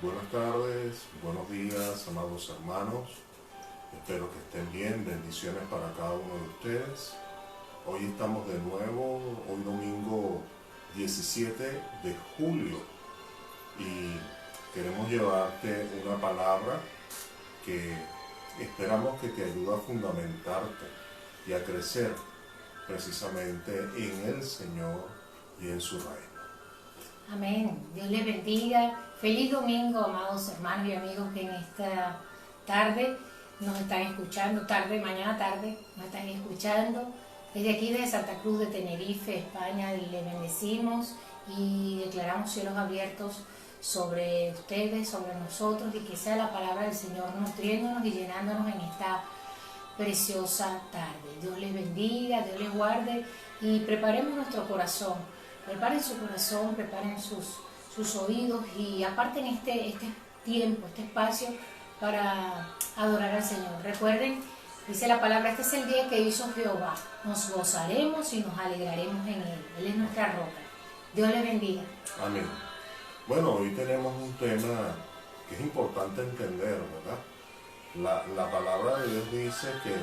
Buenas tardes, buenos días, amados hermanos. Espero que estén bien. Bendiciones para cada uno de ustedes. Hoy estamos de nuevo, hoy domingo 17 de julio, y queremos llevarte una palabra que esperamos que te ayude a fundamentarte y a crecer precisamente en el Señor y en su reino. Amén. Dios les bendiga. Feliz domingo, amados hermanos y amigos que en esta tarde nos están escuchando, mañana tarde, nos están escuchando. Desde aquí, de Santa Cruz de Tenerife, España, les bendecimos y declaramos cielos abiertos sobre ustedes, sobre nosotros, y que sea la palabra del Señor nutriéndonos y llenándonos en esta preciosa tarde. Dios les bendiga, Dios les guarde, y preparemos nuestro corazón. Preparen su corazón, preparen sus oídos y aparten este tiempo, este espacio para adorar al Señor. Recuerden, dice la palabra, este es el día que hizo Jehová. Nos gozaremos y nos alegraremos en Él. Él es nuestra roca. Dios les bendiga. Amén. Bueno, hoy tenemos un tema que es importante entender, ¿verdad? La palabra de Dios dice que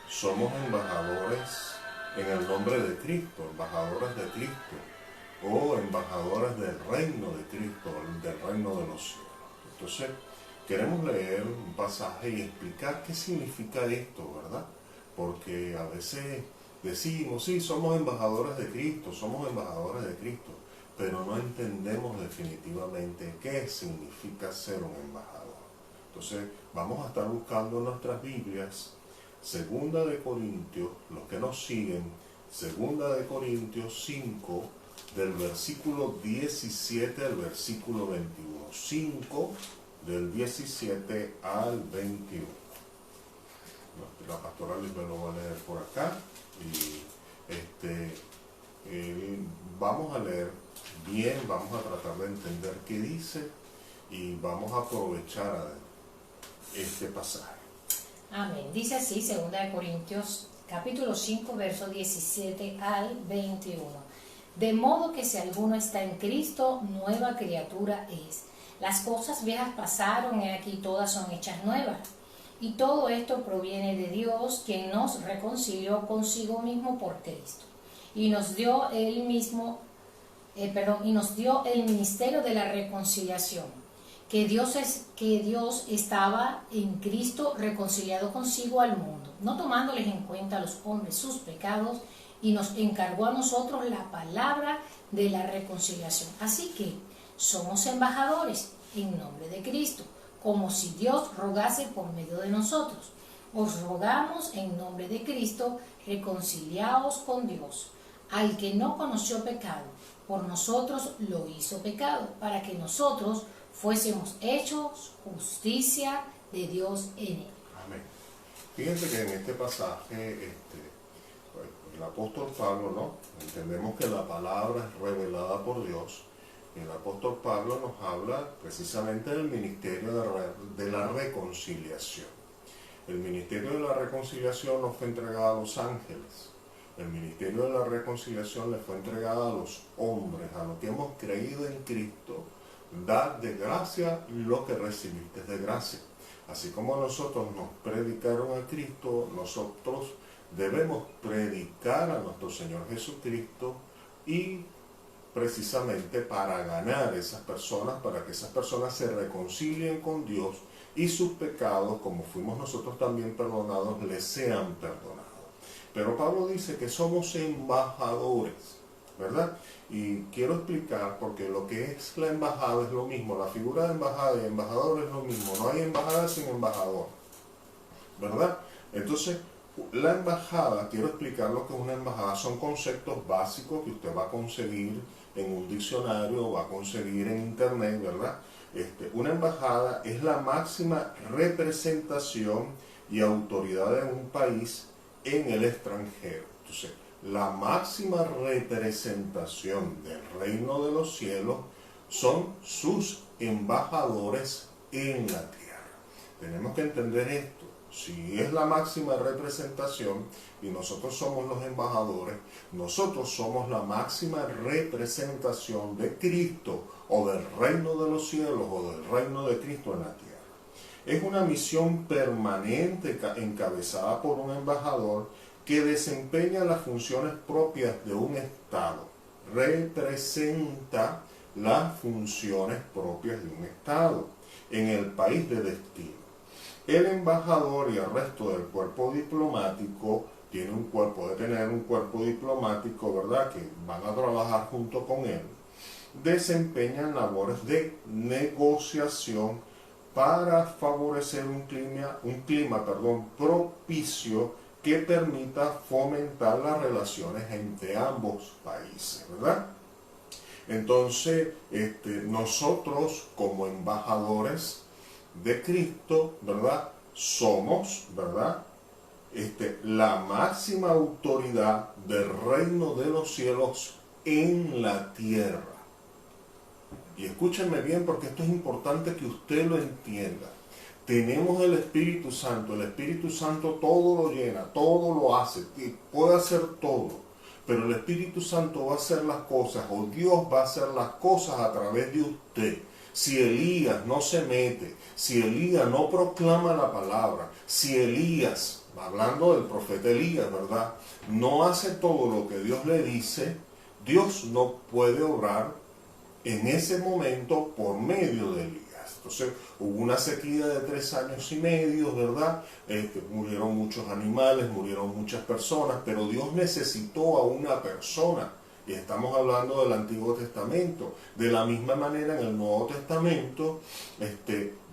somos embajadores en el nombre de Cristo, embajadores de Cristo, o embajadores del reino de Cristo, del reino de los cielos. Entonces, queremos leer un pasaje y explicar qué significa esto, ¿verdad? Porque a veces decimos, sí, somos embajadores de Cristo, pero no entendemos definitivamente qué significa ser un embajador. Entonces, vamos a estar buscando en nuestras Biblias, Segunda de Corintios, los que nos siguen, Segunda de Corintios 5, del versículo 17 al versículo 21. 5, del 17 al 21. La pastora Liz me lo va a leer por acá. Y vamos a leer bien, vamos a tratar de entender qué dice y vamos a aprovechar este pasaje. Amén. Dice así, 2 Corintios capítulo 5, verso 17 al 21. De modo que si alguno está en Cristo, nueva criatura es. Las cosas viejas pasaron, y aquí todas son hechas nuevas. Y todo esto proviene de Dios, quien nos reconcilió consigo mismo por Cristo. Y nos dio el ministerio de la reconciliación. Que Dios estaba en Cristo reconciliado consigo al mundo, no tomándoles en cuenta a los hombres sus pecados, y nos encargó a nosotros la palabra de la reconciliación. Así que somos embajadores en nombre de Cristo, como si Dios rogase por medio de nosotros. Os rogamos en nombre de Cristo, reconciliaos con Dios. Al que no conoció pecado, por nosotros lo hizo pecado, para que nosotros fuésemos hechos justicia de Dios en él. Amén. Fíjense que en este pasaje, el apóstol Pablo, ¿no? Entendemos que la palabra es revelada por Dios. El apóstol Pablo nos habla precisamente del ministerio de la reconciliación. El ministerio de la reconciliación nos fue entregado a los ángeles. El ministerio de la reconciliación le fue entregado a los hombres, a los que hemos creído en Cristo. Dad de gracia lo que recibiste de gracia. Así como nosotros nos predicaron a Cristo, nosotros debemos predicar a nuestro Señor Jesucristo, y precisamente para ganar a esas personas, para que esas personas se reconcilien con Dios y sus pecados, como fuimos nosotros también perdonados, les sean perdonados. Pero Pablo dice que somos embajadores, ¿verdad? Y quiero explicar, porque lo que es la embajada es lo mismo, la figura de embajada y embajador es lo mismo, no hay embajada sin embajador, ¿verdad? Entonces, la embajada, quiero explicar lo que es una embajada, son conceptos básicos que usted va a conseguir en un diccionario, va a conseguir en internet, ¿verdad? Una embajada es la máxima representación y autoridad de un país en el extranjero. Entonces, la máxima representación del reino de los cielos son sus embajadores en la tierra. Tenemos que entender esto. Si es la máxima representación y nosotros somos los embajadores, nosotros somos la máxima representación de Cristo o del reino de los cielos o del reino de Cristo en la tierra. Es una misión permanente encabezada por un embajador que desempeña las funciones propias de un Estado. Representa las funciones propias de un Estado en el país de destino. El embajador y el resto del cuerpo diplomático puede tener un cuerpo diplomático, ¿verdad?, que van a trabajar junto con él, desempeñan labores de negociación para favorecer un clima propicio que permita fomentar las relaciones entre ambos países, ¿verdad? Entonces, nosotros como embajadores de Cristo, ¿verdad?, somos, ¿verdad?, la máxima autoridad del reino de los cielos en la tierra. Y escúchenme bien, porque esto es importante que usted lo entienda. Tenemos el Espíritu Santo todo lo llena, todo lo hace, puede hacer todo, pero el Espíritu Santo va a hacer las cosas, o Dios va a hacer las cosas a través de usted. Si Elías no se mete, si Elías no proclama la palabra, si Elías, hablando del profeta Elías, ¿verdad?, no hace todo lo que Dios le dice, Dios no puede obrar en ese momento por medio de Elías. Entonces hubo una sequía de 3 años y medio, ¿verdad? Murieron muchos animales, murieron muchas personas, pero Dios necesitó a una persona. Y estamos hablando del Antiguo Testamento. De la misma manera, en el Nuevo Testamento,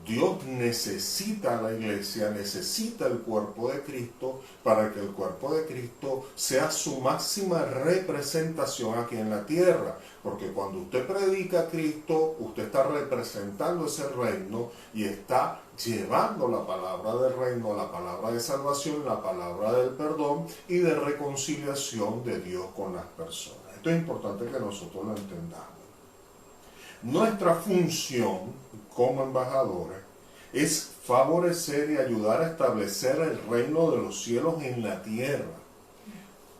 Dios necesita a la iglesia, necesita el cuerpo de Cristo, para que el cuerpo de Cristo sea su máxima representación aquí en la tierra. Porque cuando usted predica a Cristo, usted está representando ese reino y está llevando la palabra del reino, la palabra de salvación, la palabra del perdón y de reconciliación de Dios con las personas. Esto es importante que nosotros lo entendamos. Nuestra función como embajadores es favorecer y ayudar a establecer el reino de los cielos en la tierra.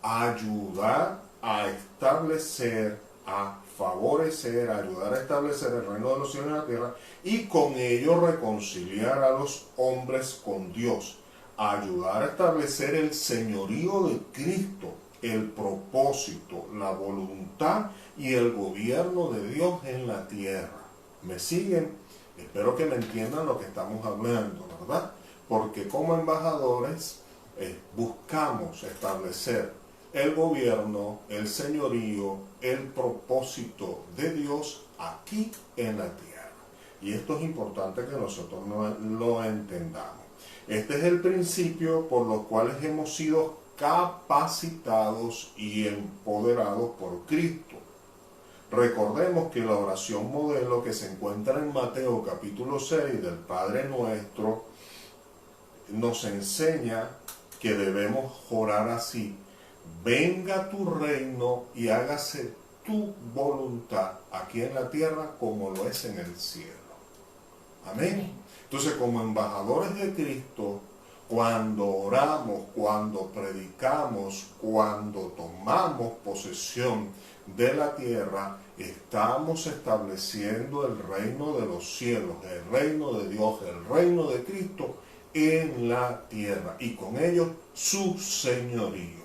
Ayudar a establecer, a favorecer, a ayudar a establecer el reino de los cielos en la tierra y con ello reconciliar a los hombres con Dios. Ayudar a establecer el señorío de Cristo, el propósito, la voluntad y el gobierno de Dios en la tierra. ¿Me siguen? Espero que me entiendan lo que estamos hablando, ¿verdad? Porque como embajadores buscamos establecer el gobierno, el señorío, el propósito de Dios aquí en la tierra. Y esto es importante que nosotros lo entendamos. Este es el principio por los cuales hemos sido capacitados y empoderados por Cristo. Recordemos que la oración modelo que se encuentra en Mateo capítulo 6 del Padre Nuestro nos enseña que debemos orar así: venga tu reino y hágase tu voluntad aquí en la tierra como lo es en el cielo. Amén. Entonces, como embajadores de Cristo, cuando oramos, cuando predicamos, cuando tomamos posesión de la tierra, estamos estableciendo el reino de los cielos, el reino de Dios, el reino de Cristo en la tierra y con ello su señorío.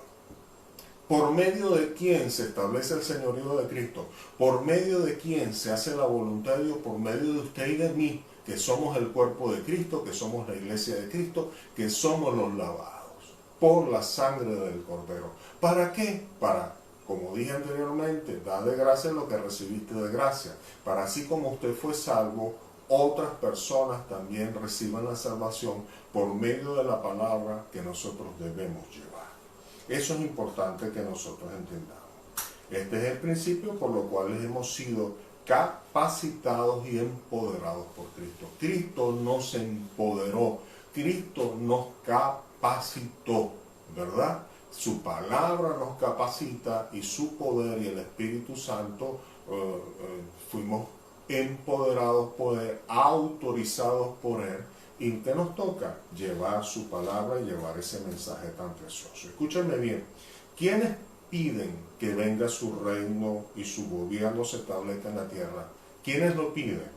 ¿Por medio de quién se establece el señorío de Cristo? ¿Por medio de quién se hace la voluntad de Dios? Por medio de usted y de mí, que somos el cuerpo de Cristo, que somos la iglesia de Cristo, que somos los lavados por la sangre del Cordero. ¿Para qué? Para, como dije anteriormente, dar de gracia lo que recibiste de gracia. Para así como usted fue salvo, otras personas también reciban la salvación por medio de la palabra que nosotros debemos llevar. Eso es importante que nosotros entendamos. Este es el principio por lo cual hemos sido capacitados y empoderados por Cristo. Cristo nos empoderó, Cristo nos capacitó, ¿verdad? Su palabra nos capacita y su poder y el Espíritu Santo fuimos empoderados por Él, autorizados por Él. ¿Y qué nos toca? Llevar su palabra y llevar ese mensaje tan precioso. Escúchenme bien, ¿quiénes piden que venga su reino y su gobierno se establezca en la tierra? ¿Quiénes lo piden?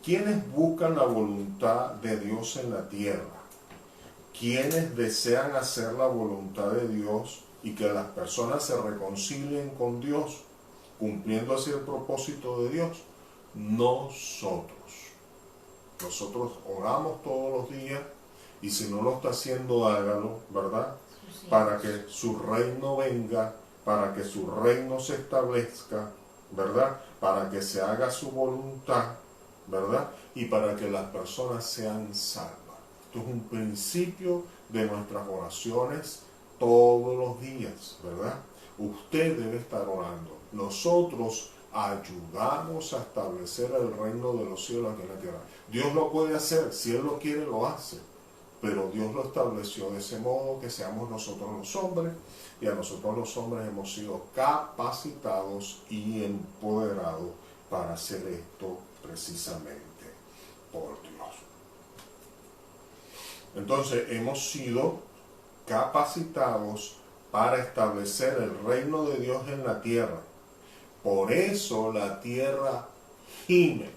¿Quiénes buscan la voluntad de Dios en la tierra? ¿Quiénes desean hacer la voluntad de Dios y que las personas se reconcilien con Dios, cumpliendo así el propósito de Dios? Nosotros. Nosotros oramos todos los días y si no lo está haciendo, hágalo, ¿verdad? Sí. Para que su reino venga, para que su reino se establezca, ¿verdad? Para que se haga su voluntad, ¿verdad? Y para que las personas sean salvas. Esto es un principio de nuestras oraciones todos los días, ¿verdad? Usted debe estar orando. Nosotros ayudamos a establecer el reino de los cielos aquí en la tierra. Dios lo puede hacer, si Él lo quiere, lo hace. Pero Dios lo estableció de ese modo que seamos nosotros los hombres, y a nosotros los hombres hemos sido capacitados y empoderados para hacer esto precisamente por Dios. Entonces hemos sido capacitados para establecer el reino de Dios en la tierra. Por eso la tierra gime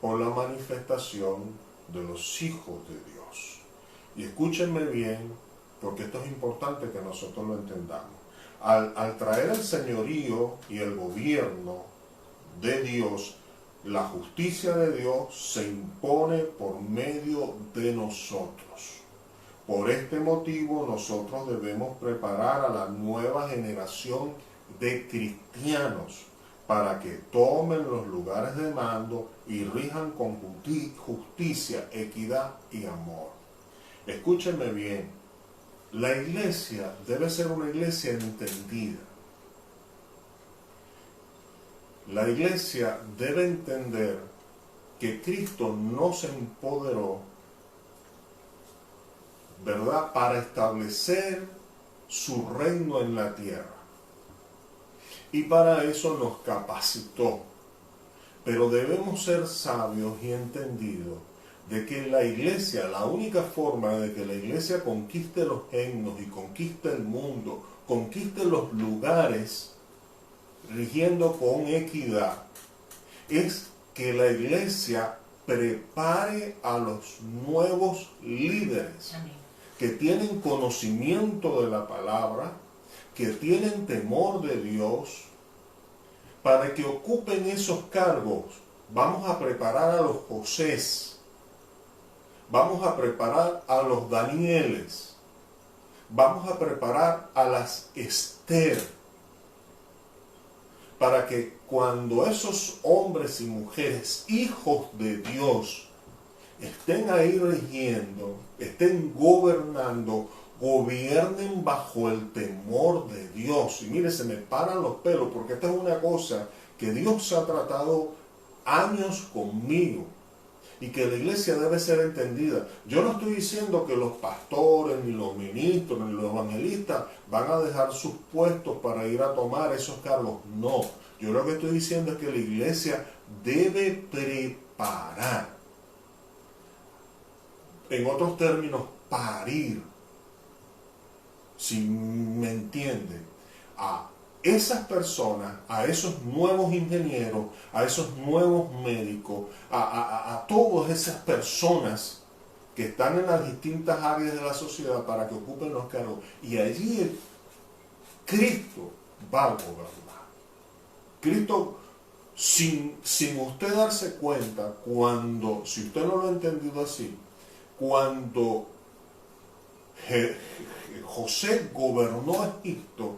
por la manifestación de los hijos de Dios. Y escúchenme bien, porque esto es importante que nosotros lo entendamos. Al traer el señorío y el gobierno de Dios, la justicia de Dios se impone por medio de nosotros. Por este motivo nosotros debemos preparar a la nueva generación de cristianos para que tomen los lugares de mando y rijan con justicia, equidad y amor. Escúchenme bien, la iglesia debe ser una iglesia entendida. La iglesia debe entender que Cristo nos empoderó, ¿verdad?, para establecer su reino en la tierra. Y para eso nos capacitó. Pero debemos ser sabios y entendidos de que la iglesia, la única forma de que la iglesia conquiste los reinos y conquiste el mundo, conquiste los lugares, rigiendo con equidad, es que la iglesia prepare a los nuevos líderes. Amén. Que tienen conocimiento de la palabra, que tienen temor de Dios, para que ocupen esos cargos. Vamos a preparar a los Josés, vamos a preparar a los Danieles, vamos a preparar a las Esther, para que cuando esos hombres y mujeres, hijos de Dios, estén ahí rigiendo, estén gobernando, gobiernen bajo el temor de Dios. Y mire, se me paran los pelos, porque esta es una cosa que Dios ha tratado años conmigo y que la iglesia debe ser entendida. Yo no estoy diciendo que los pastores, ni los ministros, ni los evangelistas van a dejar sus puestos para ir a tomar esos cargos. No, yo lo que estoy diciendo es que la iglesia debe preparar, en otros términos, parir, si me entiende, a esas personas, a esos nuevos ingenieros, a esos nuevos médicos, a todas esas personas que están en las distintas áreas de la sociedad para que ocupen los cargos. Y allí Cristo va a gobernar. Cristo, sin usted darse cuenta, cuando, si usted no lo ha entendido así, cuando José gobernó Egipto,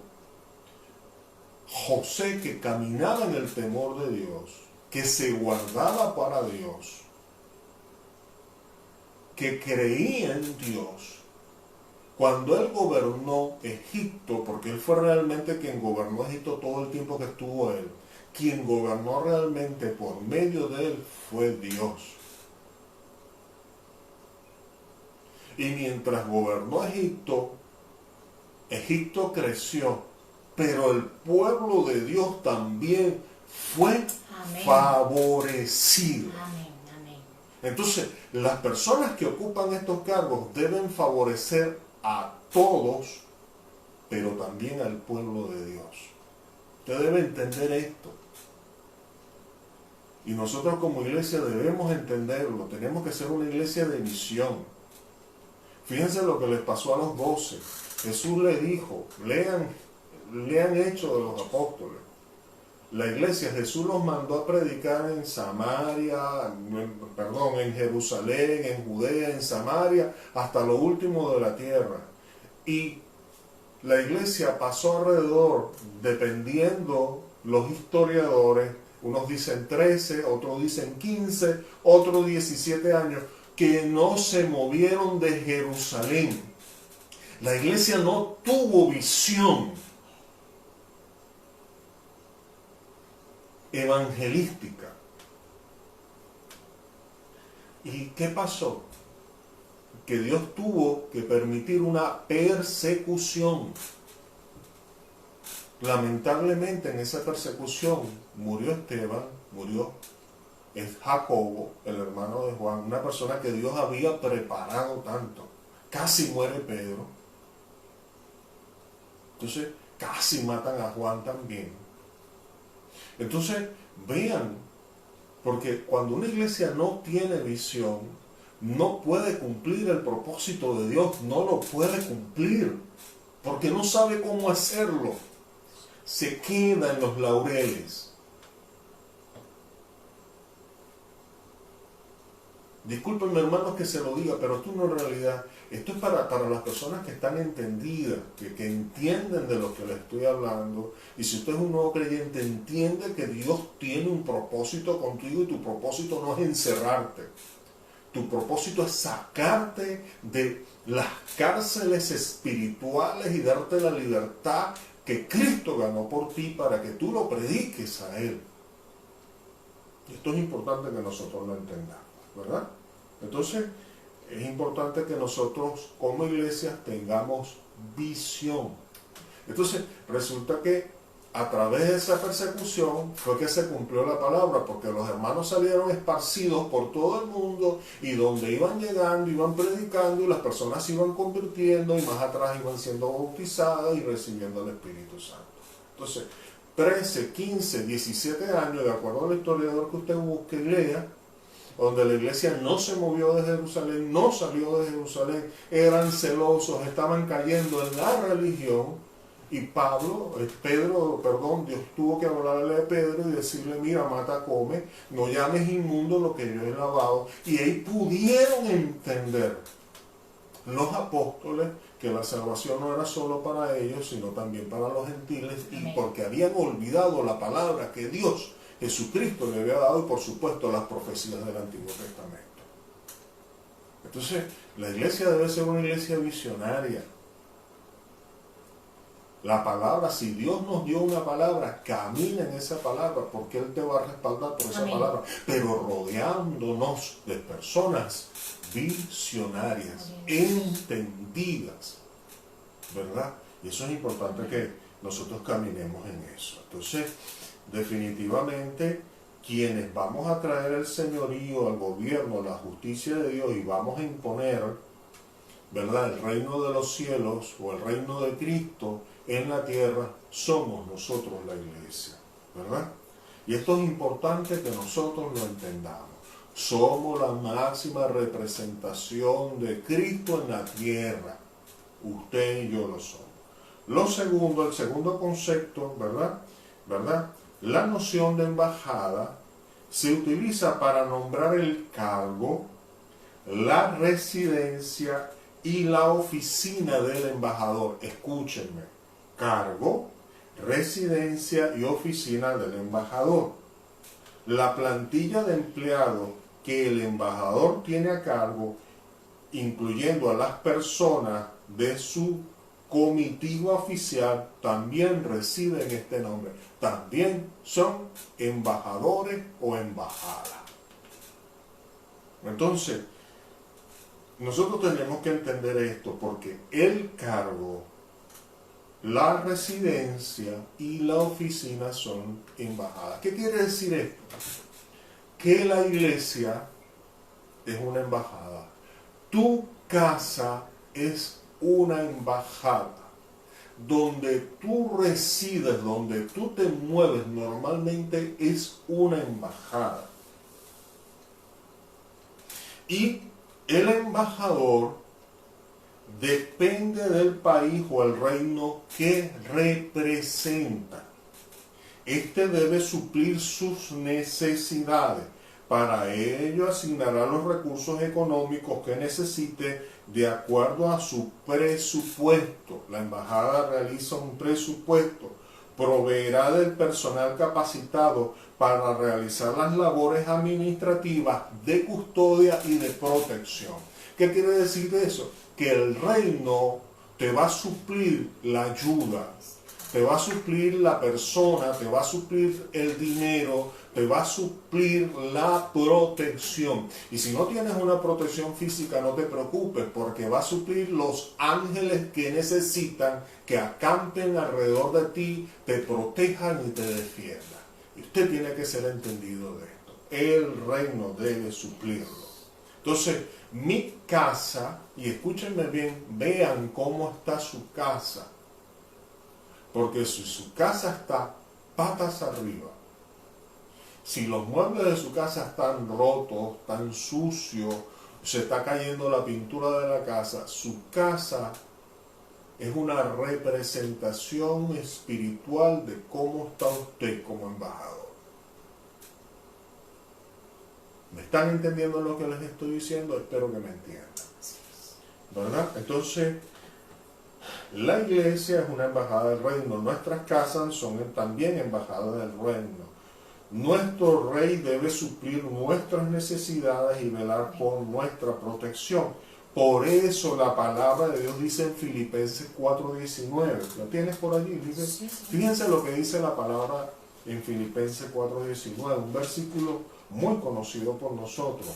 José, que caminaba en el temor de Dios, que se guardaba para Dios, que creía en Dios, cuando él gobernó Egipto, porque él fue realmente quien gobernó Egipto todo el tiempo que estuvo él, quien gobernó realmente por medio de él fue Dios. Y mientras gobernó Egipto, Egipto creció, pero el pueblo de Dios también fue Amén. favorecido. Amén, amén. Entonces, las personas que ocupan estos cargos deben favorecer a todos, pero también al pueblo de Dios. Usted debe entender esto. Y nosotros como iglesia debemos entenderlo, tenemos que ser una iglesia de misión. Fíjense lo que les pasó a los 12. Jesús le dijo, lean Hechos de los Apóstoles. La iglesia, Jesús los mandó a predicar en en Jerusalén, en Judea, en Samaria, hasta lo último de la tierra. Y la iglesia pasó alrededor, dependiendo los historiadores, unos dicen 13, otros dicen 15, otros 17 años, que no se movieron de Jerusalén. La iglesia no tuvo visión evangelística. ¿Y qué pasó? Que Dios tuvo que permitir una persecución. Lamentablemente en esa persecución murió Esteban, murió Jacobo, el hermano de Juan, una persona que Dios había preparado tanto. Casi muere Pedro. Entonces casi matan a Juan también. Entonces vean, porque cuando una iglesia no tiene visión, no puede cumplir el propósito de Dios, no lo puede cumplir, porque no sabe cómo hacerlo. Se queda en los laureles. Discúlpenme, hermanos, que se lo diga, pero esto no es realidad. Esto es para las personas que están entendidas, que entienden de lo que les estoy hablando. Y si usted es un nuevo creyente, entiende que Dios tiene un propósito contigo y tu propósito no es encerrarte. Tu propósito es sacarte de las cárceles espirituales y darte la libertad que Cristo ganó por ti para que tú lo prediques a Él. Y esto es importante que nosotros lo entendamos, ¿verdad? Entonces, es importante que nosotros como iglesias tengamos visión. Entonces, resulta que a través de esa persecución fue que se cumplió la palabra, porque los hermanos salieron esparcidos por todo el mundo y donde iban llegando, iban predicando y las personas se iban convirtiendo y más atrás iban siendo bautizadas y recibiendo el Espíritu Santo. Entonces, 13, 15, 17 años, de acuerdo al historiador que usted busque y lea, donde la iglesia no se movió de Jerusalén, no salió de Jerusalén, eran celosos, estaban cayendo en la religión, y Dios tuvo que hablarle a Pedro y decirle, mira, mata, come, no llames inmundo lo que yo he lavado, y ahí pudieron entender los apóstoles que la salvación no era solo para ellos, sino también para los gentiles, y porque habían olvidado la palabra que Dios, Jesucristo, le había dado, y por supuesto las profecías del Antiguo Testamento. Entonces, la iglesia debe ser una iglesia visionaria. La palabra, si Dios nos dio una palabra, camina en esa palabra, porque Él te va a respaldar por esa palabra, pero rodeándonos de personas visionarias, entendidas, ¿verdad? Y eso es importante que nosotros caminemos en eso. Entonces, definitivamente, quienes vamos a traer el señorío, al gobierno, la justicia de Dios y vamos a imponer, ¿verdad?, el reino de los cielos o el reino de Cristo en la tierra, somos nosotros la iglesia, ¿verdad? Y esto es importante que nosotros lo entendamos. Somos la máxima representación de Cristo en la tierra. Usted y yo lo somos. El segundo concepto, ¿verdad? La noción de embajada se utiliza para nombrar el cargo, la residencia y la oficina del embajador. Escúchenme. Cargo, residencia y oficina del embajador. La plantilla de empleados que el embajador tiene a cargo, incluyendo a las personas de su comitiva oficial, también reciben este nombre. También son embajadores o embajadas. Entonces, nosotros tenemos que entender esto, porque el cargo, la residencia y la oficina son embajadas. ¿Qué quiere decir esto? Que la iglesia es una embajada. Tu casa es una embajada. donde tú resides, donde tú te mueves, normalmente es una embajada. Y el embajador depende del país o el reino que representa. Este debe suplir sus necesidades. Para ello asignará los recursos económicos que necesite de acuerdo a su presupuesto. La embajada realiza un presupuesto, proveerá del personal capacitado para realizar las labores administrativas de custodia y de protección. ¿Qué quiere decir eso? Que el reino te va a suplir la ayuda, te va a suplir la persona, te va a suplir el dinero, te va a suplir la protección. Y si no tienes una protección física, no te preocupes, porque va a suplir los ángeles que necesitan que acampen alrededor de ti, te protejan y te defiendan. Y usted tiene que ser entendido de esto. El reino debe suplirlo. Entonces, mi casa, y escúchenme bien, vean cómo está su casa. Porque si su casa está patas arriba, si los muebles de su casa están rotos, están sucios, se está cayendo la pintura de la casa, su casa es una representación espiritual de cómo está usted como embajador. ¿Me están entendiendo lo que les estoy diciendo? Espero que me entiendan. ¿Verdad? Entonces, la iglesia es una embajada del reino. Nuestras casas son también embajadas del reino. Nuestro rey debe suplir nuestras necesidades y velar por nuestra protección. Por eso la palabra de Dios dice en Filipenses 4:19. ¿Lo tienes por allí? Sí. Fíjense lo que dice la palabra en Filipenses 4:19, un versículo muy conocido por nosotros.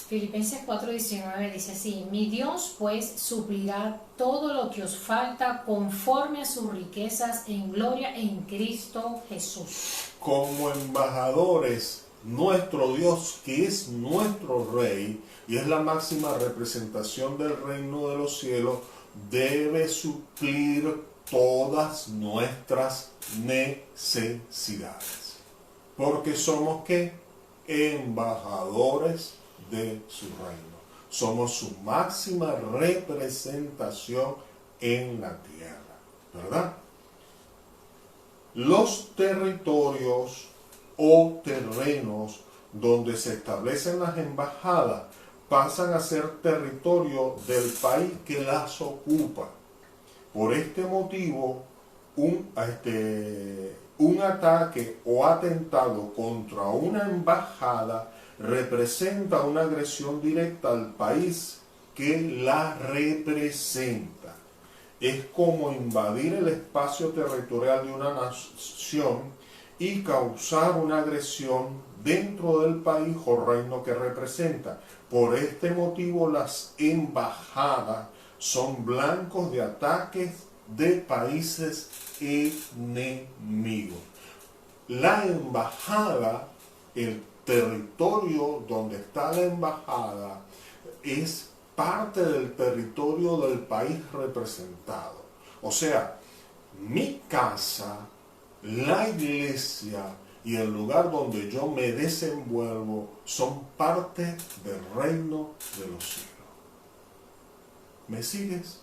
Filipenses 4:19 dice así: mi Dios pues suplirá todo lo que os falta conforme a sus riquezas en gloria en Cristo Jesús. Como embajadores, nuestro Dios, que es nuestro Rey y es la máxima representación del reino de los cielos, debe suplir todas nuestras necesidades. Porque somos ¿qué? Embajadores de su reino. Somos su máxima representación en la tierra, ¿verdad? Los territorios o terrenos donde se establecen las embajadas pasan a ser territorio del país que las ocupa. Por este motivo, un ataque o atentado contra una embajada representa una agresión directa al país que la representa. Es como invadir el espacio territorial de una nación y causar una agresión dentro del país o reino que representa. Por este motivo, las embajadas son blancos de ataques de países enemigos. La embajada, el territorio donde está la embajada, es parte del territorio del país representado. O sea, mi casa, la iglesia y el lugar donde yo me desenvuelvo son parte del reino de los cielos. ¿Me sigues?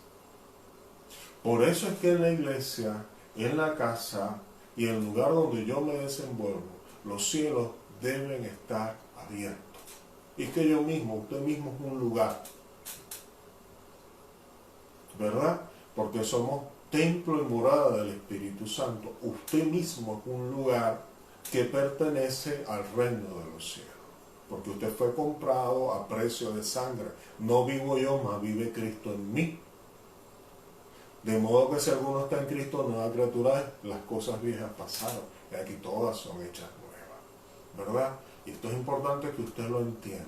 Por eso es que en la iglesia, en la casa y en el lugar donde yo me desenvuelvo, los cielos deben estar abiertos. Y que yo mismo, usted mismo es un lugar, ¿verdad? Porque somos templo y morada del Espíritu Santo. Usted mismo es un lugar que pertenece al reino de los cielos. Porque usted fue comprado a precio de sangre. No vivo yo, mas vive Cristo en mí. De modo que si alguno está en Cristo, nueva criatura es, las cosas viejas pasaron. Y aquí todas son hechas nuevas, ¿verdad? Y esto es importante que usted lo entienda.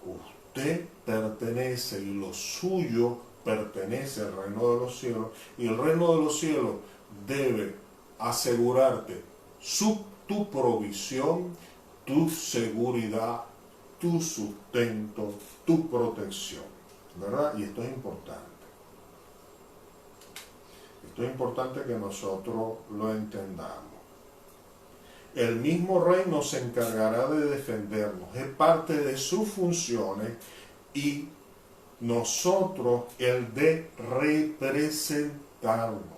Usted pertenece y lo suyo pertenece al reino de los cielos, y el reino de los cielos debe asegurarte tu provisión, tu seguridad, tu sustento, tu protección, ¿verdad? Y esto es importante. Esto es importante que nosotros lo entendamos. El mismo reino se encargará de defendernos, es parte de sus funciones, y nosotros el de representarnos.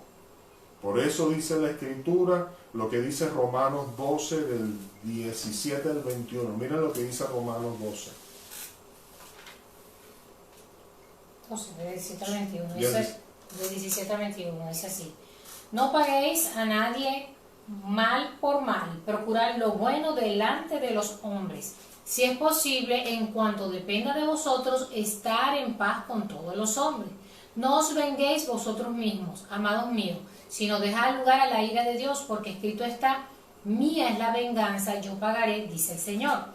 Por eso dice la Escritura lo que dice Romanos 12 del 17 al 21. Miren lo que dice Romanos 12. 12, de 17 al 21. Ya De 17 al 21, es así. No paguéis a nadie mal por mal, procurad lo bueno delante de los hombres. Si es posible, en cuanto dependa de vosotros, estar en paz con todos los hombres. No os venguéis vosotros mismos, amados míos, sino dejad lugar a la ira de Dios, porque escrito está: mía es la venganza, yo pagaré, dice el Señor.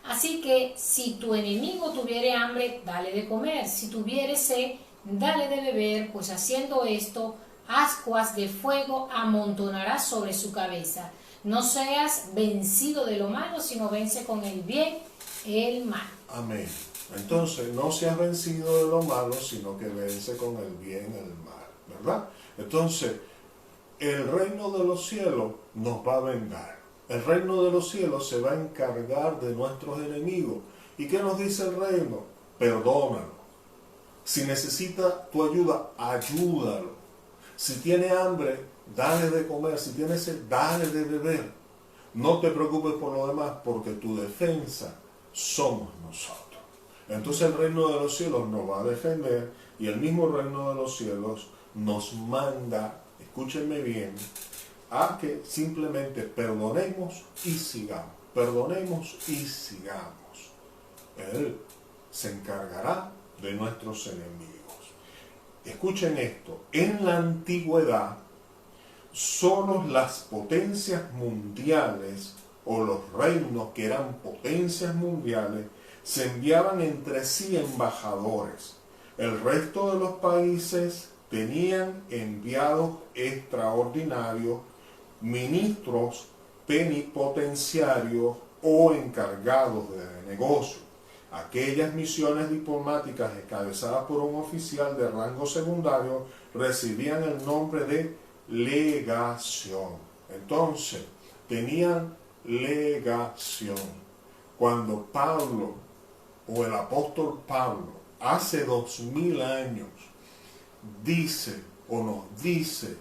Así que si tu enemigo tuviere hambre, dale de comer; si tuviere sed, dale de beber, pues haciendo esto, ascuas de fuego amontonarás sobre su cabeza. No seas vencido de lo malo, sino vence con el bien el mal. Amén. Entonces, no seas vencido de lo malo, sino que vence con el bien el mal, ¿verdad? Entonces, el reino de los cielos nos va a vengar. El reino de los cielos se va a encargar de nuestros enemigos. ¿Y qué nos dice el reino? Perdónalo. Si necesita tu ayuda, ayúdalo. Si tiene hambre, dale de comer. Si tiene sed, dale de beber. No te preocupes por lo demás, porque tu defensa somos nosotros. Entonces el reino de los cielos nos va a defender, y el mismo reino de los cielos nos manda, escúchenme bien, a que simplemente perdonemos y sigamos. Perdonemos y sigamos. Él se encargará de nuestros enemigos. Escuchen esto, en la antigüedad, solo las potencias mundiales, o los reinos que eran potencias mundiales, se enviaban entre sí embajadores. El resto de los países tenían enviados extraordinarios, ministros plenipotenciarios o encargados de negocio. Aquellas misiones diplomáticas encabezadas por un oficial de rango secundario recibían el nombre de legación. Entonces, tenían legación. Cuando Pablo, o el apóstol Pablo, hace 2000 años, dice o nos dice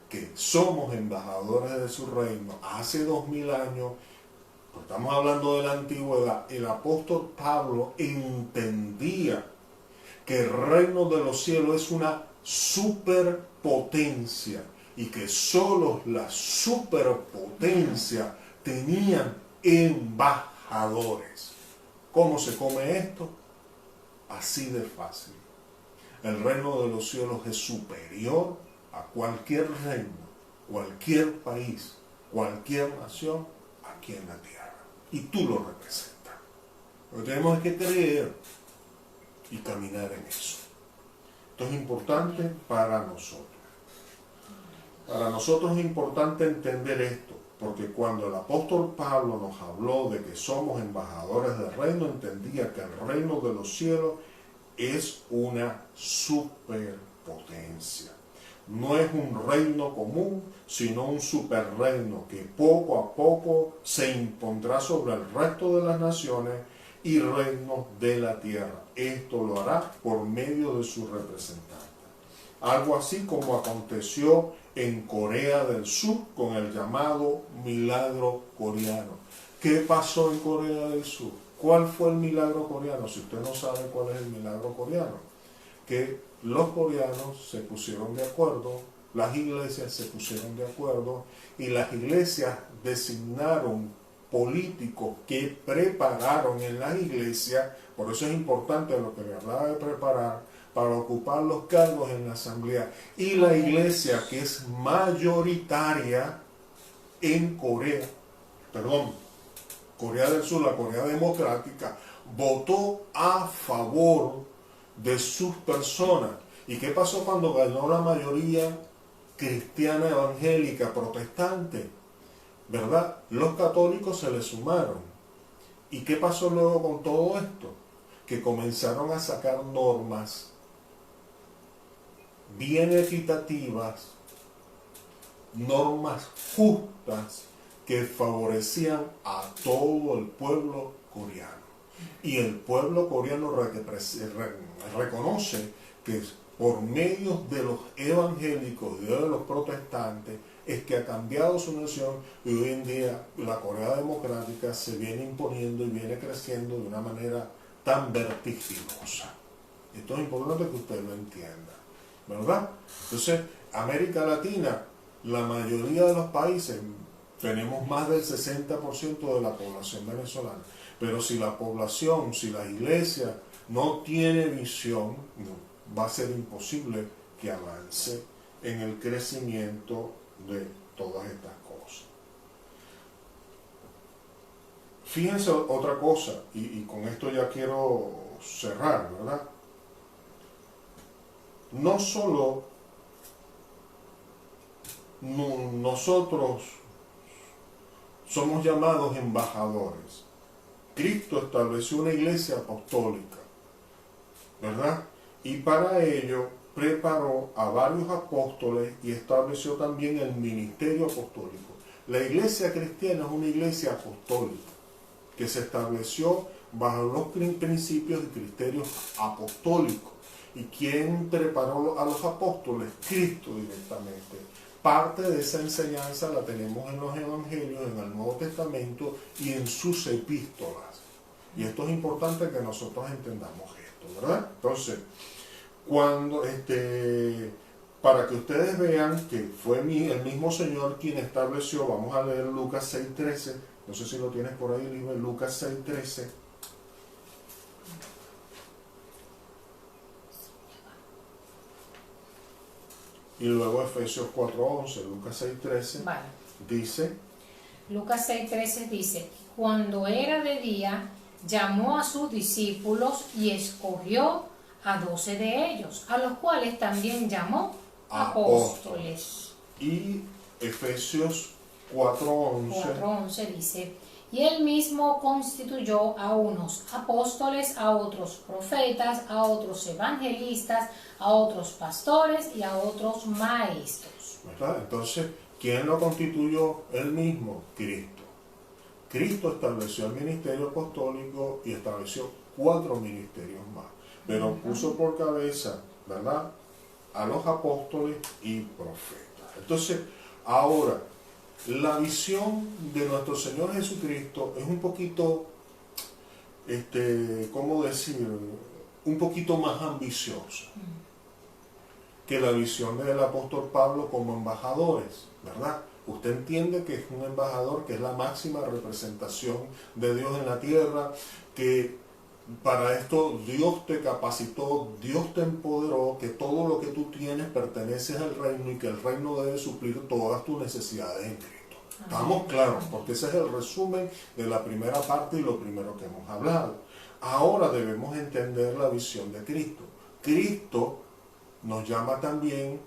que somos embajadores de su reino, hace 2000 años, estamos hablando de la antigüedad, el apóstol Pablo entendía que el reino de los cielos es una superpotencia, y que solo la superpotencia tenían embajadores. ¿Cómo se come esto? Así de fácil. El reino de los cielos es superior a cualquier reino, cualquier país, cualquier nación aquí en la tierra. Y tú lo representas. Lo que tenemos que creer y caminar en eso. Esto es importante para nosotros. Para nosotros es importante entender esto, porque cuando el apóstol Pablo nos habló de que somos embajadores del reino, entendía que el reino de los cielos es una superpotencia. No es un reino común, sino un superreino que poco a poco se impondrá sobre el resto de las naciones y reinos de la tierra. Esto lo hará por medio de sus representantes. Algo así como aconteció en Corea del Sur con el llamado milagro coreano. ¿Qué pasó en Corea del Sur? ¿Cuál fue el milagro coreano? Si usted no sabe cuál es el milagro coreano, que los coreanos se pusieron de acuerdo, las iglesias se pusieron de acuerdo, y las iglesias designaron políticos que prepararon en las iglesias. Por eso es importante lo que le hablaba de preparar, para ocupar los cargos en la asamblea. Y la iglesia, que es mayoritaria en Corea del Sur, la Corea Democrática, votó a favor de sus personas. ¿Y qué pasó cuando ganó la mayoría cristiana, evangélica, protestante? ¿Verdad? Los católicos se le sumaron. ¿Y qué pasó luego con todo esto? Que comenzaron a sacar normas bien equitativas normas justas que favorecían a todo el pueblo coreano. Y el pueblo coreano reconoce que por medio de los evangélicos y de los protestantes es que ha cambiado su nación, y hoy en día la Corea democrática se viene imponiendo y viene creciendo de una manera tan vertiginosa. Esto es importante que usted lo entienda, ¿verdad? Entonces, América Latina, la mayoría de los países, tenemos más del 60% de la población venezolana, pero si la población, si la iglesia no tiene visión, va a ser imposible que avance en el crecimiento de todas estas cosas. Fíjense otra cosa, y con esto ya quiero cerrar, ¿verdad? No solo nosotros somos llamados embajadores. Cristo estableció una iglesia apostólica, ¿verdad? Y para ello preparó a varios apóstoles y estableció también el ministerio apostólico. La iglesia cristiana es una iglesia apostólica que se estableció bajo los principios y criterios apostólicos. ¿Y quién preparó a los apóstoles? Cristo directamente. Parte de esa enseñanza la tenemos en los evangelios, en el Nuevo Testamento y en sus epístolas. Y esto es importante que nosotros entendamos esto, ¿verdad? Entonces, cuando para que ustedes vean que fue el mismo Señor quien estableció, vamos a leer Lucas 6:13, no sé si lo tienes por ahí, libro Lucas 6:13. Y luego Efesios 4:11, Lucas 6:13, Vale. dice, Lucas 6:13 dice, cuando era de día, llamó a sus discípulos y escogió a 12 de ellos, a los cuales también llamó apóstoles. Y Efesios 4:11 dice, y él mismo constituyó a unos apóstoles, a otros profetas, a otros evangelistas, a otros pastores y a otros maestros. ¿Verdad? Entonces, ¿quién lo constituyó? Él mismo, Cristo. Cristo estableció el ministerio apostólico y estableció 4 ministerios más, pero puso por cabeza, ¿verdad?, a los apóstoles y profetas. Entonces, ahora, la visión de nuestro Señor Jesucristo es un poquito, ¿cómo decir?, un poquito más ambiciosa que la visión del apóstol Pablo como embajadores, ¿verdad? Usted entiende que es un embajador, que es la máxima representación de Dios en la tierra, que para esto Dios te capacitó, Dios te empoderó, que todo lo que tú tienes pertenece al reino y que el reino debe suplir todas tus necesidades en Cristo. ¿Estamos claros? Porque ese es el resumen de la primera parte y lo primero que hemos hablado. Ahora debemos entender la visión de Cristo. Cristo nos llama también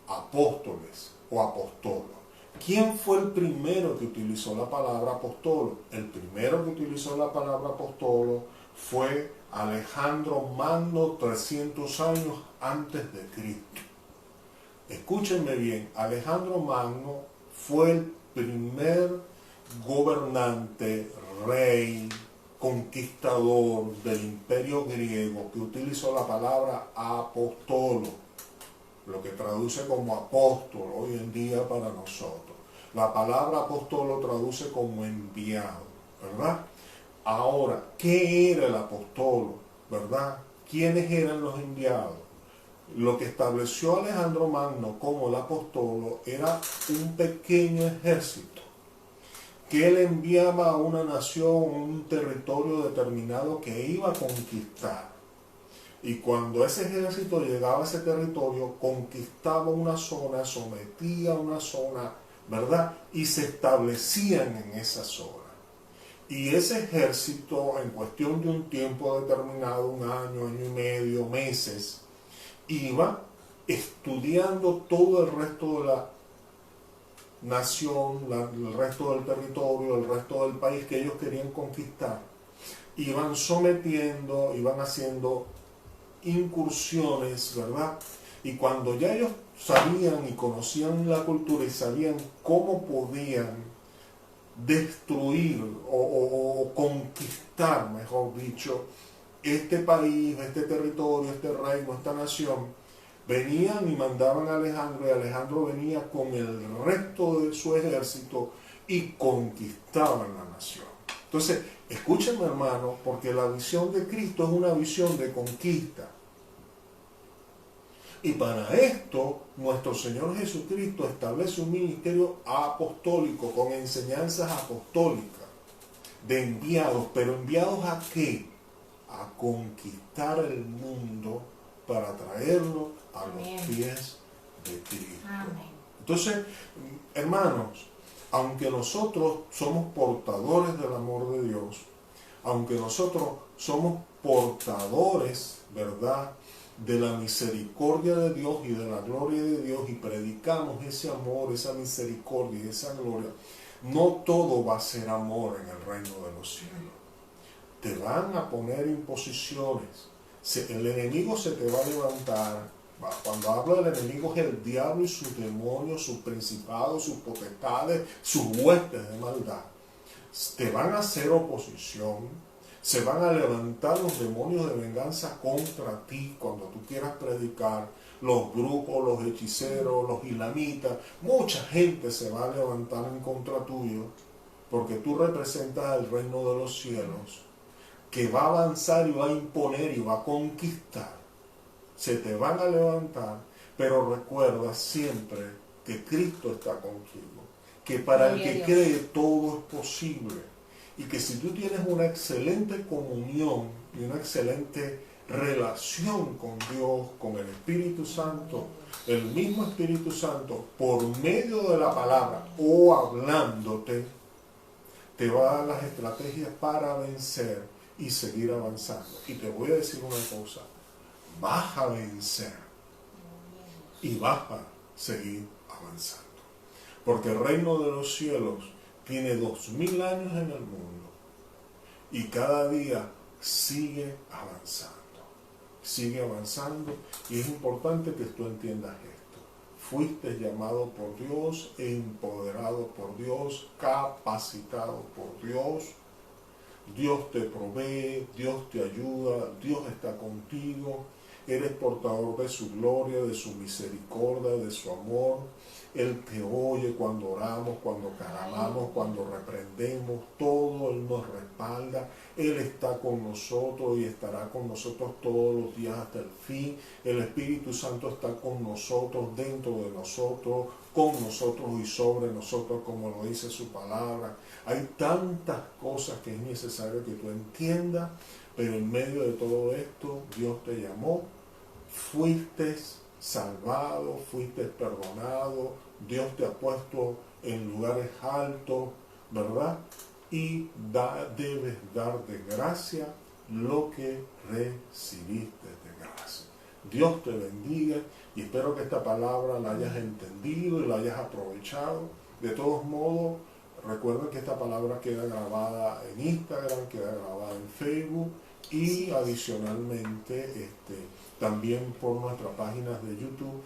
apóstoles o apostolos. ¿Quién fue el primero que utilizó la palabra apostolo? El primero que utilizó la palabra apostolo fue Alejandro Magno 300 años antes de Cristo. Escúchenme bien, Alejandro Magno fue el primer gobernante, rey, conquistador del imperio griego que utilizó la palabra apostolo, lo que traduce como apóstol hoy en día para nosotros. La palabra apóstolo traduce como enviado, ¿verdad? Ahora, ¿qué era el apóstolo? ¿Verdad? ¿Quiénes eran los enviados? Lo que estableció Alejandro Magno como el apóstolo era un pequeño ejército que él enviaba a una nación, un territorio determinado que iba a conquistar. Y cuando ese ejército llegaba a ese territorio, conquistaba una zona, sometía una zona, ¿verdad? Y se establecían en esa zona. Y ese ejército, en cuestión de un tiempo determinado, un año, año y medio, meses, iba estudiando todo el resto de la nación, el resto del territorio, el resto del país que ellos querían conquistar. Iban sometiendo, iban haciendo incursiones, ¿verdad? Y cuando ya ellos sabían y conocían la cultura y sabían cómo podían destruir o conquistar, mejor dicho, este país, este territorio, este reino, esta nación. Venían y mandaban a Alejandro, y Alejandro venía con el resto de su ejército y conquistaban la nación. Entonces, escúchenme, hermano, porque la visión de Cristo es una visión de conquista. Y para esto, nuestro Señor Jesucristo establece un ministerio apostólico con enseñanzas apostólicas de enviados. ¿Pero enviados a qué? A conquistar el mundo para traerlo a Amén. los pies de Cristo. Amén. Entonces, hermanos, aunque nosotros somos portadores del amor de Dios, aunque nosotros somos portadores, ¿verdad?, de la misericordia de Dios y de la gloria de Dios, y predicamos ese amor, esa misericordia y esa gloria, no todo va a ser amor en el reino de los cielos. Te van a poner imposiciones. El enemigo se te va a levantar. Cuando hablo del enemigo es el diablo y sus demonios, sus principados, sus potestades, sus huestes de maldad. Te van a hacer oposición. Se van a levantar los demonios de venganza contra ti cuando tú quieras predicar. Los brujos, los hechiceros, los ilamitas. Mucha gente se va a levantar en contra tuyo porque tú representas el reino de los cielos, que va a avanzar y va a imponer y va a conquistar. Se te van a levantar, pero recuerda siempre que Cristo está contigo, que para el que cree todo es posible, y que si tú tienes una excelente comunión y una excelente relación con Dios, con el Espíritu Santo, el mismo Espíritu Santo, por medio de la palabra o hablándote, te va a dar las estrategias para vencer y seguir avanzando. Y te voy a decir una cosa: vas a vencer y vas a seguir avanzando. Porque el reino de los cielos tiene 2000 años en el mundo y cada día sigue avanzando. Sigue avanzando, y es importante que tú entiendas esto. Fuiste llamado por Dios, empoderado por Dios, capacitado por Dios. Dios te provee, Dios te ayuda, Dios está contigo. Eres portador de su gloria, de su misericordia, de su amor. Él te oye cuando oramos, cuando clamamos, cuando reprendemos. Todo Él nos respalda. Él está con nosotros y estará con nosotros todos los días hasta el fin. El Espíritu Santo está con nosotros, dentro de nosotros, con nosotros y sobre nosotros, como lo dice su palabra. Hay tantas cosas que es necesario que tú entiendas, pero en medio de todo esto, Dios te llamó, fuiste salvado, fuiste perdonado, Dios te ha puesto en lugares altos, ¿verdad? Y debes dar de gracia lo que recibiste de gracia. Dios te bendiga, y espero que esta palabra la hayas entendido y la hayas aprovechado. De todos modos, recuerda que esta palabra queda grabada en Instagram, queda grabada en Facebook, y adicionalmente también por nuestras páginas de YouTube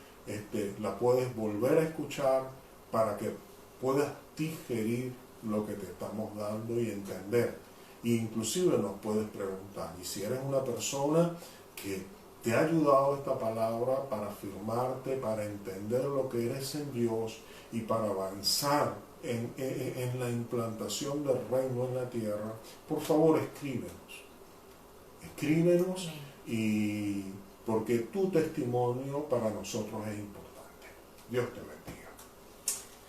la puedes volver a escuchar para que puedas digerir lo que te estamos dando y entender. E inclusive nos puedes preguntar. Y si eres una persona que te ha ayudado esta palabra para afirmarte, para entender lo que eres en Dios y para avanzar en la implantación del reino en la tierra, por favor escríbenos. Escríbenos, y porque tu testimonio para nosotros es importante. Dios te bendiga.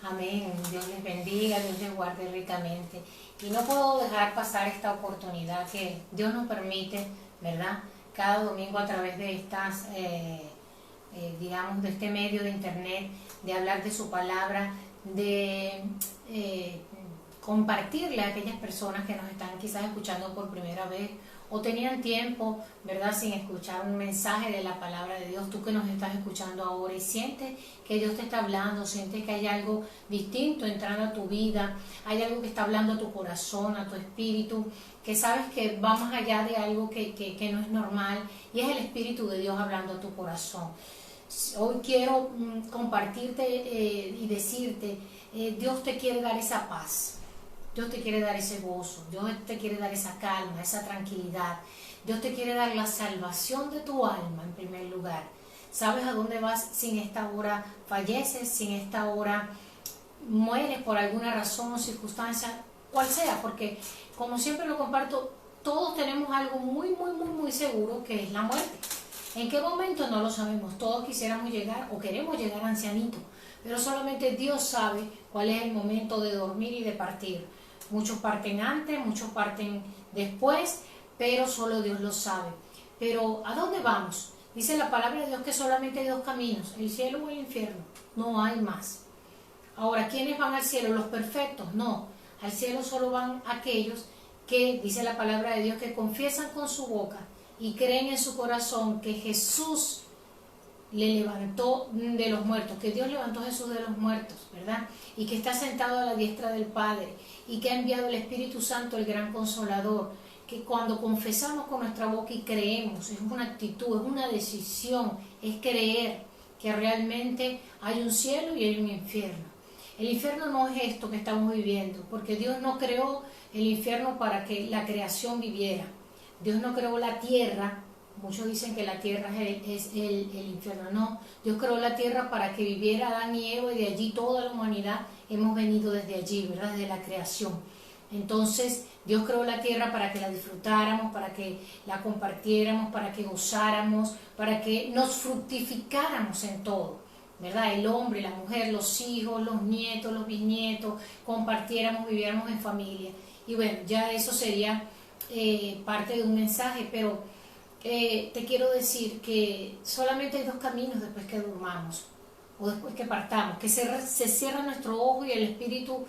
Amén. Dios les bendiga, Dios les guarde ricamente. Y no puedo dejar pasar esta oportunidad que Dios nos permite, ¿verdad?, cada domingo a través de estas, digamos, de este medio de internet, de hablar de su palabra, de compartirle a aquellas personas que nos están quizás escuchando por primera vez o tenían tiempo, ¿verdad?, sin escuchar un mensaje de la palabra de Dios. Tú que nos estás escuchando ahora y sientes que Dios te está hablando, sientes que hay algo distinto entrando a tu vida, hay algo que está hablando a tu corazón, a tu espíritu, que sabes que va más allá de algo que no es normal, y es el Espíritu de Dios hablando a tu corazón. Hoy quiero compartirte y decirte, Dios te quiere dar esa paz, Dios te quiere dar ese gozo, Dios te quiere dar esa calma, esa tranquilidad, Dios te quiere dar la salvación de tu alma en primer lugar. ¿Sabes a dónde vas si en esta hora falleces, si en esta hora mueres por alguna razón o circunstancia, cual sea? Porque como siempre lo comparto, todos tenemos algo muy seguro, que es la muerte. ¿En qué momento? No lo sabemos. Todos quisiéramos llegar o queremos llegar ancianitos, pero solamente Dios sabe cuál es el momento de dormir y de partir. Muchos parten antes, muchos parten después, pero solo Dios lo sabe. Pero ¿a dónde vamos? Dice la palabra de Dios que solamente hay dos caminos, el cielo o el infierno, no hay más. Ahora, ¿quiénes van al cielo? ¿Los perfectos? No, al cielo solo van aquellos que, dice la palabra de Dios, que confiesan con su boca y creen en su corazón que Jesús le levantó de los muertos, que Dios levantó a Jesús de los muertos, ¿verdad? Y que está sentado a la diestra del Padre y que ha enviado el Espíritu Santo, el gran Consolador, que cuando confesamos con nuestra boca y creemos, es una actitud, es una decisión, es creer que realmente hay un cielo y hay un infierno. El infierno no es esto que estamos viviendo, porque Dios no creó el infierno para que la creación viviera. Dios no creó la tierra, muchos dicen que la tierra es el infierno, no. Dios creó la tierra para que viviera Adán y Eva, y de allí toda la humanidad hemos venido desde allí, ¿verdad? Desde la creación. Entonces Dios creó la tierra para que la disfrutáramos, para que la compartiéramos, para que gozáramos, para que nos fructificáramos en todo, ¿verdad? El hombre, la mujer, los hijos, los nietos, los bisnietos, compartiéramos, viviéramos en familia. Y bueno, ya eso sería parte de un mensaje, pero te quiero decir que solamente hay dos caminos después que durmamos o después que partamos, que se cierra nuestro ojo y el espíritu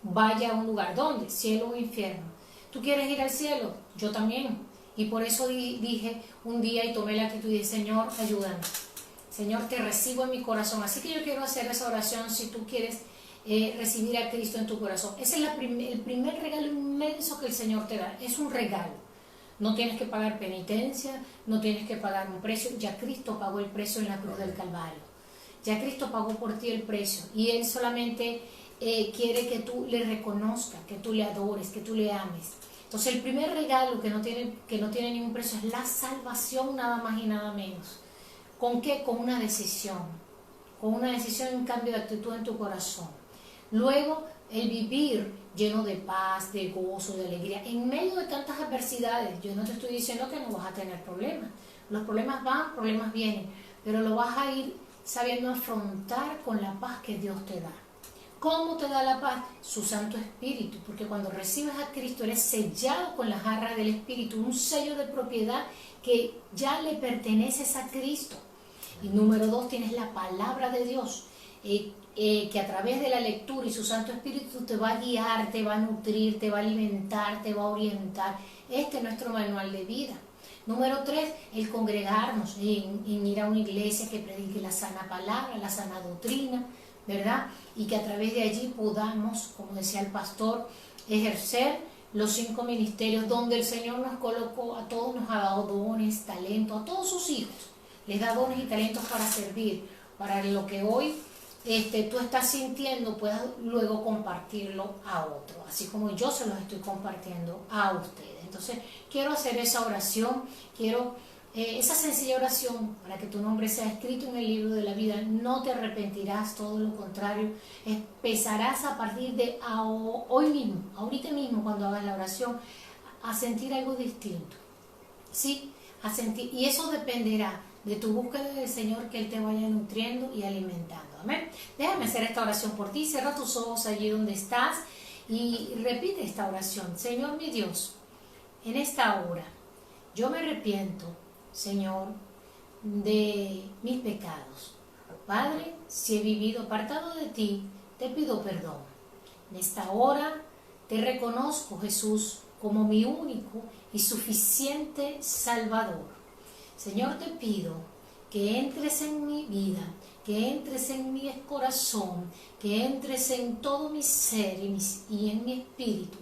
vaya a un lugar. ¿Dónde? Cielo o infierno. ¿Tú quieres ir al cielo? Yo también. Y por eso dije un día y tomé la actitud y dije, Señor, ayúdame. Señor, te recibo en mi corazón. Así que yo quiero hacer esa oración si tú quieres recibir a Cristo en tu corazón. Ese es el primer regalo inmenso que el Señor te da. Es un regalo. No tienes que pagar penitencia, no tienes que pagar un precio. Ya Cristo pagó el precio en la cruz del Calvario. Ya Cristo pagó por ti el precio. Y Él solamente quiere que tú le reconozcas, que tú le adores, que tú le ames. Entonces el primer regalo que no tiene ningún precio es la salvación, nada más y nada menos. ¿Con qué? Con una decisión y un cambio de actitud en tu corazón. Luego, el vivir lleno de paz, de gozo, de alegría, en medio de tantas adversidades. Yo no te estoy diciendo que no vas a tener problemas. Los problemas van, problemas vienen, pero lo vas a ir sabiendo afrontar con la paz que Dios te da. ¿Cómo te da la paz? Su Santo Espíritu, porque cuando recibes a Cristo eres sellado con las arras del Espíritu, un sello de propiedad que ya le perteneces a Cristo. Y número 2, tienes la palabra de Dios, que a través de la lectura y su Santo Espíritu te va a guiar, te va a nutrir, te va a alimentar, te va a orientar. Este es nuestro manual de vida. Número 3, el congregarnos, en ir a una iglesia que predique la sana palabra, la sana doctrina, ¿verdad? Y que a través de allí podamos, como decía el pastor, ejercer los 5 ministerios donde el Señor nos colocó. A todos nos ha dado dones, talentos, a todos sus hijos les da dones y talentos para servir, para lo que hoy tú estás sintiendo puedas luego compartirlo a otro, así como yo se los estoy compartiendo a ustedes. Entonces quiero hacer esa oración, quiero esa sencilla oración para que tu nombre sea escrito en el libro de la vida. No te arrepentirás, todo lo contrario, empezarás a partir de hoy mismo, ahorita mismo, cuando hagas la oración, a sentir algo distinto, ¿sí? A sentir, y eso dependerá de tu búsqueda del Señor, que Él te vaya nutriendo y alimentando. Amén. Déjame hacer esta oración por ti. Cierra tus ojos allí donde estás y repite esta oración. Señor mi Dios, en esta hora yo me arrepiento, Señor, de mis pecados. Padre, si he vivido apartado de ti, te pido perdón. En esta hora te reconozco, Jesús, como mi único y suficiente Salvador. Señor, te pido que entres en mi vida, que entres en mi corazón, que entres en todo mi ser y en mi espíritu,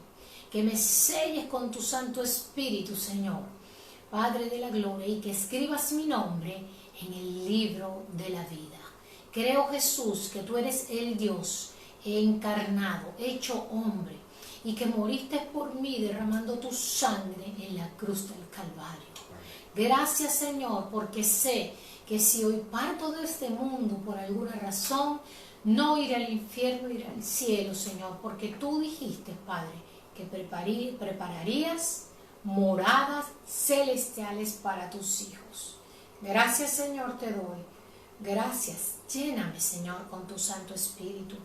que me selles con tu Santo Espíritu, Señor, Padre de la gloria, y que escribas mi nombre en el libro de la vida. Creo, Jesús, que tú eres el Dios encarnado, hecho hombre, y que moriste por mí derramando tu sangre en la cruz del Calvario. Gracias, Señor, porque sé que si hoy parto de este mundo por alguna razón, no iré al infierno, iré al cielo, Señor, porque tú dijiste, Padre, que prepararías moradas celestiales para tus hijos. Gracias, Señor, te doy. Gracias. Lléname, Señor, con tu Santo Espíritu.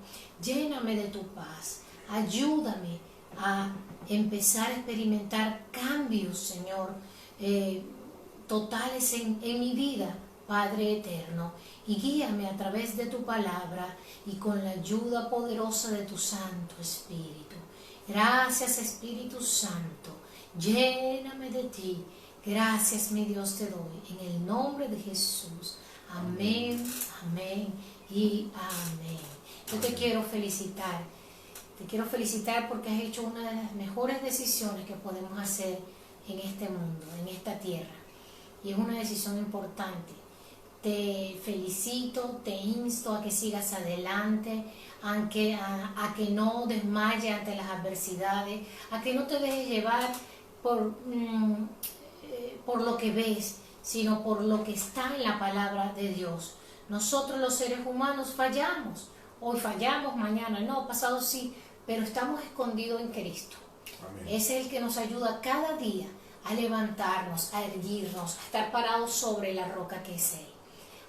Lléname de tu paz. Ayúdame a empezar a experimentar cambios, Señor, totales en mi vida, Padre eterno, y guíame a través de tu palabra y con la ayuda poderosa de tu Santo Espíritu. Gracias, Espíritu Santo, lléname de ti. Gracias, mi Dios, te doy, en el nombre de Jesús. Amén, amén y amén. Yo te quiero felicitar. Te quiero felicitar porque has hecho una de las mejores decisiones que podemos hacer en este mundo, en esta tierra. Y es una decisión importante. Te felicito, te insto a que sigas adelante, a que no desmayes ante las adversidades, a que no te dejes llevar por lo que ves, sino por lo que está en la palabra de Dios. Nosotros los seres humanos fallamos. Hoy fallamos, mañana no, pasado sí, pero estamos escondidos en Cristo. Amén. Es el que nos ayuda cada día a levantarnos, a erguirnos, a estar parados sobre la roca que es Él.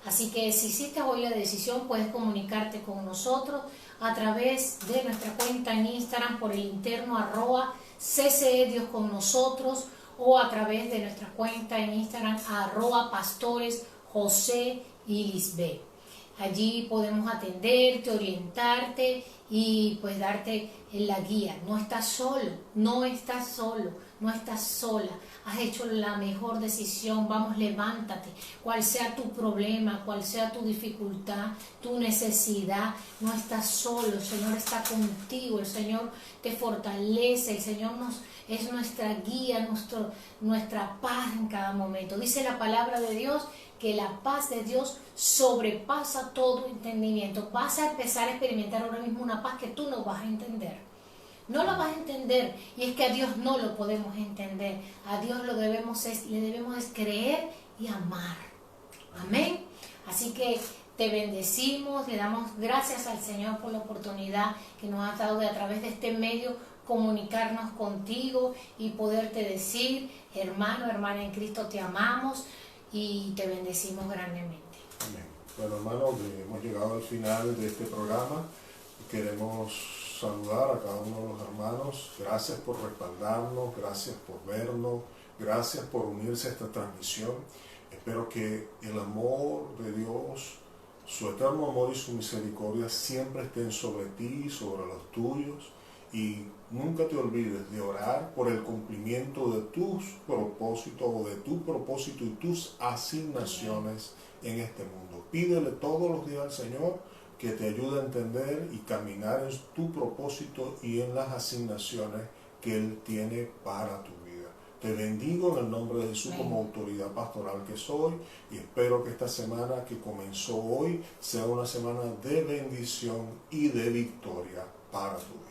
Así que si hiciste hoy la decisión, puedes comunicarte con nosotros a través de nuestra cuenta en Instagram por el interno @CCE Dios con nosotros, o a través de nuestra cuenta en Instagram @pastores José y Lisbeth. Allí podemos atenderte, orientarte y pues darte la guía. No estás solo, no estás solo, no estás sola. Has hecho la mejor decisión. Vamos, levántate. Cual sea tu problema, cual sea tu dificultad, tu necesidad, no estás solo. El Señor está contigo, el Señor te fortalece, el Señor es nuestra guía, nuestra paz en cada momento. Dice la palabra de Dios que la paz de Dios sobrepasa todo entendimiento. Vas a empezar a experimentar ahora mismo una paz que tú no vas a entender. No lo vas a entender, y es que a Dios no lo podemos entender. A Dios le debemos creer y amar. Amén. Así que te bendecimos, le damos gracias al Señor por la oportunidad que nos ha dado de a través de este medio comunicarnos contigo y poderte decir, hermano, hermana en Cristo, te amamos y te bendecimos grandemente. Amén. Bueno, hermanos, hemos llegado al final de este programa. Queremos saludar a cada uno de los hermanos. Gracias por respaldarnos, gracias por vernos, gracias por unirse a esta transmisión. Espero que el amor de Dios, su eterno amor y su misericordia siempre estén sobre ti y sobre los tuyos. Y nunca te olvides de orar por el cumplimiento de tus propósitos o de tu propósito y tus asignaciones en este mundo. Pídele todos los días al Señor que te ayude a entender y caminar en tu propósito y en las asignaciones que Él tiene para tu vida. Te bendigo en el nombre de Jesús como autoridad pastoral que soy, y espero que esta semana que comenzó hoy sea una semana de bendición y de victoria para tu vida.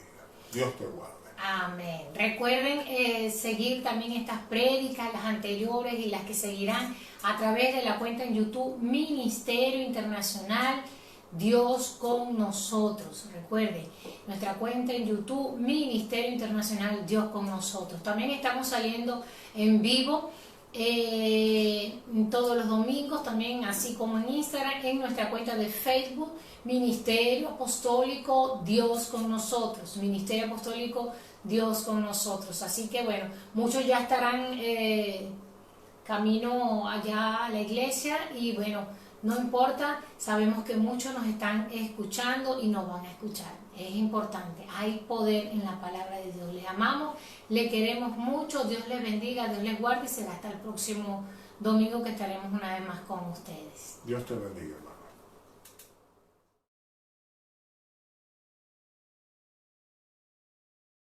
Dios te guarde. Amén. Recuerden seguir también estas prédicas, las anteriores y las que seguirán a través de la cuenta en YouTube Ministerio Internacional Dios con Nosotros. Recuerden, nuestra cuenta en YouTube Ministerio Internacional Dios con Nosotros. También estamos saliendo en vivo todos los domingos, también así como en Instagram, en nuestra cuenta de Facebook Ministerio Apostólico Dios con Nosotros. Ministerio Apostólico Dios con Nosotros. Así que bueno, muchos ya estarán camino allá a la iglesia, y bueno, no importa, sabemos que muchos nos están escuchando y nos van a escuchar. Es importante, hay poder en la palabra de Dios. Les amamos, le queremos mucho, Dios les bendiga, Dios les guarde, y será hasta el próximo domingo que estaremos una vez más con ustedes. Dios te bendiga.